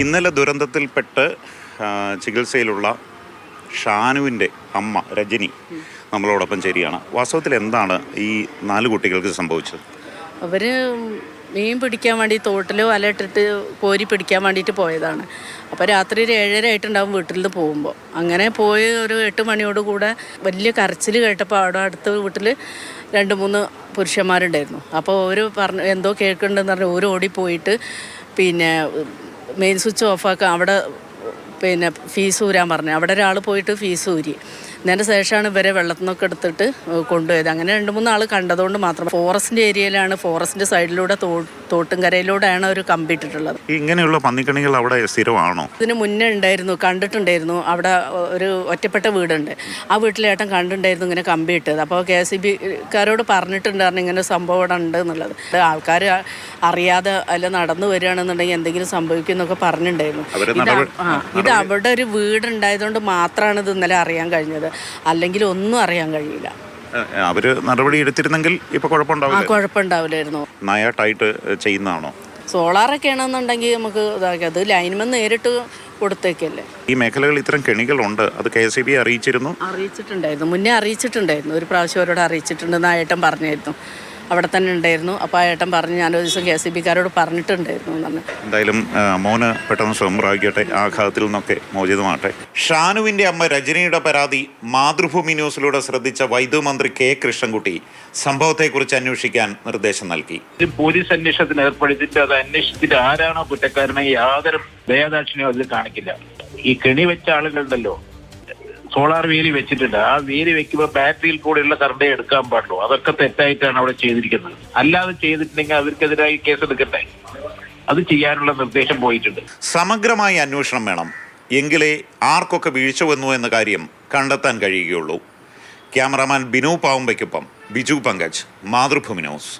ഇന്നലെ ദുരന്തത്തിൽപ്പെട്ട് ചികിത്സയിലുള്ള ഷാനുവിൻ്റെ അമ്മ രജനി നമ്മളോടൊപ്പം ചേരുകയാണ്. വാസ്തവത്തിൽ എന്താണ് ഈ 4 കുട്ടികൾക്ക് സംഭവിച്ചത്? അവർ മീൻ പിടിക്കാൻ വേണ്ടി തോട്ടിൽ വലയിട്ടിട്ട് കോരി പിടിക്കാൻ വേണ്ടിയിട്ട് പോയതാണ്. അപ്പോൾ രാത്രി ഒരു 7:30 ആയിട്ടുണ്ടാവും വീട്ടിൽ നിന്ന് പോകുമ്പോൾ. അങ്ങനെ പോയി ഒരു 8 മണിയോട് കൂടെ വലിയ കരച്ചിൽ കേട്ടപ്പോൾ അവിടെ അടുത്ത വീട്ടിൽ 2-3 പുരുഷന്മാരുണ്ടായിരുന്നു. അപ്പോൾ അവർ പറഞ്ഞു എന്തോ കേൾക്കുന്നുണ്ടെന്ന് പറഞ്ഞ് ഓരോ ഓടിപ്പോയിട്ട് മെയിൻ സ്വിച്ച് ഓഫാക്കാൻ അവിടെ ഫീസ് ഊരാൻ പറഞ്ഞു. അവിടെ ഒരാൾ പോയിട്ട് ഫീസ് ഊരി. അതിൻ്റെ ശേഷമാണ് ഇവരെ വെള്ളത്തിൽ നിന്നൊക്കെ എടുത്തിട്ട് കൊണ്ടുപോയത്. അങ്ങനെ 2-3 ആൾ കണ്ടതുകൊണ്ട് മാത്രം. ഫോറസ്റ്റിൻ്റെ ഏരിയയിലാണ്, ഫോറസ്റ്റിൻ്റെ സൈഡിലൂടെ തോട്ടുംകരയിലൂടെയാണ് അവർ കമ്പിട്ടിട്ടുള്ളത്. ഇങ്ങനെയുള്ള പന്നിക്കണികൾ അവിടെ സ്ഥിരമാണോ? ഇതിന് മുന്നേ ഉണ്ടായിരുന്നു, കണ്ടിട്ടുണ്ടായിരുന്നു. അവിടെ ഒരു ഒറ്റപ്പെട്ട വീടുണ്ട്, ആ വീട്ടിലേട്ടൻ കണ്ടിട്ടുണ്ടായിരുന്നു ഇങ്ങനെ കമ്പി ഇട്ടത്. അപ്പോൾ KCBക്കാരോട് പറഞ്ഞിട്ടുണ്ടായിരുന്നു ഇങ്ങനെ സംഭവം ഇവിടെ ഉണ്ട് എന്നുള്ളത്. ആൾക്കാർ അറിയാതെ അല്ല നടന്നു വരികയാണെന്നുണ്ടെങ്കിൽ എന്തെങ്കിലും സംഭവിക്കും എന്നൊക്കെ പറഞ്ഞിട്ടുണ്ടായിരുന്നു. ഇത് അവിടെ ഒരു വീടുണ്ടായതുകൊണ്ട് മാത്രമാണ് ഇത് ഇന്നലെ അറിയാൻ കഴിഞ്ഞത്, അല്ലെങ്കിൽ ഒന്നും അറിയാൻ കഴിയില്ല. അവര് നടപടി എടുത്തിരുന്നെങ്കിൽ ഇപ്പൊ കുഴപ്പമുണ്ടാവില്ലായിരുന്നു. നയാട്ടായിട്ട് ചെയ്യുന്നതാണോ? സോളാറൊക്കെ ആണെന്നുണ്ടെങ്കിൽ നമുക്ക് ഇതാക്കിയത് ലൈൻമെന്ന് നേരിട്ട് കൊടുത്തേക്കല്ലേ. ഈ മേഖലകളിൽ ഇത്തരം കെണികളുണ്ട്, അത് KCB അറിയിച്ചിട്ടുണ്ടായിരുന്നു. മുന്നേ അറിയിച്ചിട്ടുണ്ടായിരുന്നു, ഒരു പ്രാവശ്യം അവരോട് അറിയിച്ചിട്ടുണ്ടെന്ന് ആ ഏട്ടൻ പറഞ്ഞായിരുന്നു. അവിടെ തന്നെ ഉണ്ടായിരുന്നു. അപ്പോൾ ആ ഏട്ടൻ പറഞ്ഞ് ഞാനൊരു ദിവസം KCBക്കാരോട് പറഞ്ഞിട്ടുണ്ടായിരുന്നു എന്ന്. എന്തായാലും മോന് പെട്ടെന്ന് സുഖമാകട്ടെ, ആഘാതത്തിൽ നിന്നൊക്കെ മോചിതമാകട്ടെ. ഷാനുവിൻ്റെ അമ്മ രജനിയുടെ പരാതി മാതൃഭൂമി ന്യൂസിലൂടെ ശ്രദ്ധിച്ച വൈദ്യുതി മന്ത്രി K. കൃഷ്ണൻകുട്ടി സംഭവത്തെക്കുറിച്ച് അന്വേഷിക്കാൻ നിർദ്ദേശം നൽകി. പോലീസ് അന്വേഷണത്തിന് ഏർപ്പെടുത്തിയിട്ട് അത് അന്വേഷിച്ചിട്ട് ആരാണോ കുറ്റക്കാരനെ യാതൊരു ദയാദാക്ഷിണ്യം അതിൽ കാണിക്കില്ല. ഈ കെണി വെച്ച ആളുകളുണ്ടല്ലോ, സോളാർ വേലി വെച്ചിട്ടുണ്ട്. ആ വേലി വെക്കുമ്പോൾ ബാറ്ററിയിൽ കൂടെയുള്ള കറണ്ടേ എടുക്കാൻ പാടുള്ളൂ. അതൊക്കെ തെറ്റായിട്ടാണ് അവിടെ ചെയ്തിരിക്കുന്നത്. അല്ലാതെ ചെയ്തിട്ടുണ്ടെങ്കിൽ അവർക്കെതിരായി കേസെടുക്കട്ടെ. അത് ചെയ്യാനുള്ള നിർദ്ദേശം പോയിട്ടുണ്ട്. സമഗ്രമായ അന്വേഷണം വേണം, എങ്കിലേ ആർക്കൊക്കെ വീഴ്ച വന്നു എന്ന കാര്യം കണ്ടെത്താൻ കഴിയുകയുള്ളൂ. ക്യാമറാമാൻ ബിനു പാവുമ്പയ്ക്കൊപ്പം ബിജു പങ്കജ്, മാതൃഭൂമി ന്യൂസ്.